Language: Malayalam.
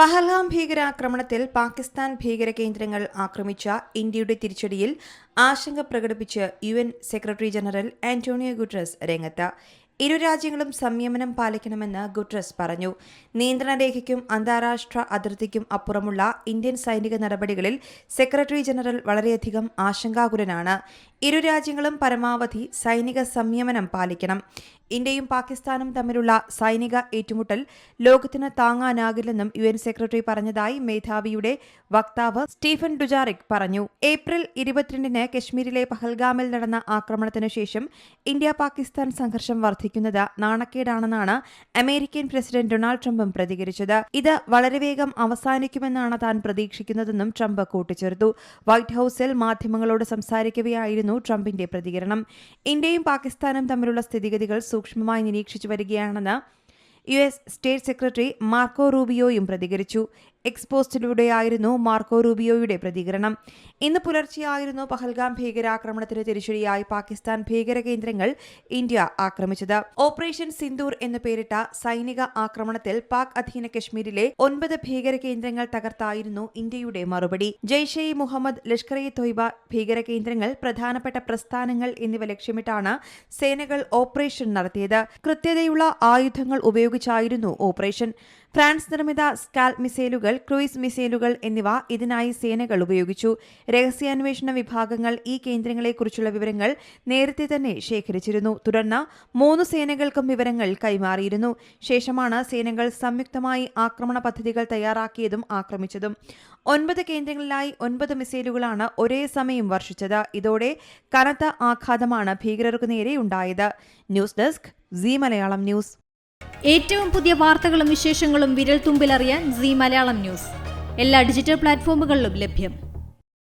പഹൽഗാം ഭീകരാക്രമണത്തിൽ പാകിസ്ഥാൻ ഭീകരകേന്ദ്രങ്ങൾ ആക്രമിച്ച ഇന്ത്യയുടെ തിരിച്ചടിയിൽ ആശങ്ക പ്രകടിപ്പിച്ച് UN secretary general Antonio Guterres രംഗത്ത്. ഇരു രാജ്യങ്ങളും സംയമനം പാലിക്കണമെന്ന് ഗുട്ടറസ് പറഞ്ഞു. നിയന്ത്രണരേഖയ്ക്കും അന്താരാഷ്ട്ര അതിർത്തിക്കും അപ്പുറമുള്ള ഇന്ത്യൻ സൈനിക നടപടികളിൽ സെക്രട്ടറി ജനറൽ വളരെയധികം ആശങ്കാകുലനാണ്. ഇരു രാജ്യങ്ങളും പരമാവധി സൈനിക സംയമനം പാലിക്കണം. ഇന്ത്യയും പാകിസ്ഥാനും തമ്മിലുള്ള സൈനിക ഏറ്റുമുട്ടൽ ലോകത്തിന് താങ്ങാനാകില്ലെന്നും UN സെക്രട്ടറി പറഞ്ഞതായി മേധാവിയുടെ വക്താവ് സ്റ്റീഫൻ ഡുജാറിക് പറഞ്ഞു. ഏപ്രിൽ 22-ന് കശ്മീരിലെ പഹൽഗാമിൽ നടന്ന ആക്രമണത്തിനു ശേഷം ഇന്ത്യ പാകിസ്ഥാൻ സംഘർഷം വർദ്ധിക്കുന്നത് നാണക്കേടാണെന്നാണ് അമേരിക്കൻ പ്രസിഡന്റ് ഡൊണാൾഡ് ട്രംപും പ്രതികരിച്ചത്. ഇത് വളരെ വേഗം അവസാനിക്കുമെന്നാണ് താൻ പ്രതീക്ഷിക്കുന്നതെന്നും ട്രംപ് കൂട്ടിച്ചേർത്തു. വൈറ്റ് ഹൌസിൽ മാധ്യമങ്ങളോട് സംസാരിക്കവെയായിരുന്നു ട്രംപിന്റെ പ്രതികരണം. ഇന്ത്യയും പാകിസ്ഥാനും തമ്മിലുള്ള സ്ഥിതിഗതികൾ സൂക്ഷ്മമായി നിരീക്ഷിച്ചു വരികയാണെന്ന് US സ്റ്റേറ്റ് സെക്രട്ടറി മാർക്കോ റൂബിയോയും പ്രതികരിച്ചു. എക്സ്പോസ്റ്റിലൂടെയായിരുന്നു മാർക്കോ റൂബിയോയുടെ പ്രതികരണം. ഇന്ന് പുലർച്ചെയായിരുന്നു പഹൽഗാം ഭീകരാക്രമണത്തിന് തിരിച്ചടിയായി പാകിസ്ഥാൻ ഭീകരകേന്ദ്രങ്ങൾ ഇന്ത്യ ആക്രമിച്ചത്. ഓപ്പറേഷൻ സിന്ദൂർ എന്ന് പേരിട്ട സൈനിക ആക്രമണത്തിൽ പാക് അധീന കശ്മീരിലെ 9 ഭീകരകേന്ദ്രങ്ങൾ തകർത്തായിരുന്നു ഇന്ത്യയുടെ മറുപടി. ജെയ്ഷെ മുഹമ്മദ്, ലഷ്കർ-ഇ-തൊയ്ബ ഭീകരകേന്ദ്രങ്ങൾ, പ്രധാനപ്പെട്ട പ്രസ്ഥാനങ്ങൾ എന്നിവ ലക്ഷ്യമിട്ടാണ് സേനകൾ ഓപ്പറേഷൻ നടത്തിയത്. കൃത്യതയുള്ള ആയുധങ്ങൾ ഉപയോഗിച്ചായിരുന്നു ഓപ്പറേഷൻ. ഫ്രാൻസ് നിർമ്മിത സ്കാൽപ് മിസൈലുകൾ, ക്രൂയിസ് മിസൈലുകൾ എന്നിവ ഇതിനായി സേനകൾ ഉപയോഗിച്ചു. രഹസ്യാന്വേഷണ വിഭാഗങ്ങൾ ഈ കേന്ദ്രങ്ങളെക്കുറിച്ചുള്ള വിവരങ്ങൾ നേരത്തെ തന്നെ ശേഖരിച്ചിരുന്നു. തുടർന്ന് 3 സേനകൾക്കും വിവരങ്ങൾ കൈമാറിയിരുന്നു. ശേഷമാണ് സേനകൾ സംയുക്തമായി ആക്രമണ പദ്ധതികൾ തയ്യാറാക്കിയതും ആക്രമിച്ചതും. 9 കേന്ദ്രങ്ങളിലായി 9 മിസൈലുകളാണ് ഒരേ സമയം വർഷിച്ചത്. ഇതോടെ കനത്ത ആഘാതമാണ് ഭീകരർക്കു നേരെ ഉണ്ടായത്. News desk Zee Malayalam news. ഏറ്റവും പുതിയ വാർത്തകളും വിശേഷങ്ങളും വിരൽ തുമ്പിലറിയാൻ സീ മലയാളം ന്യൂസ് എല്ലാ ഡിജിറ്റൽ പ്ലാറ്റ്ഫോമുകളിലും ലഭ്യം.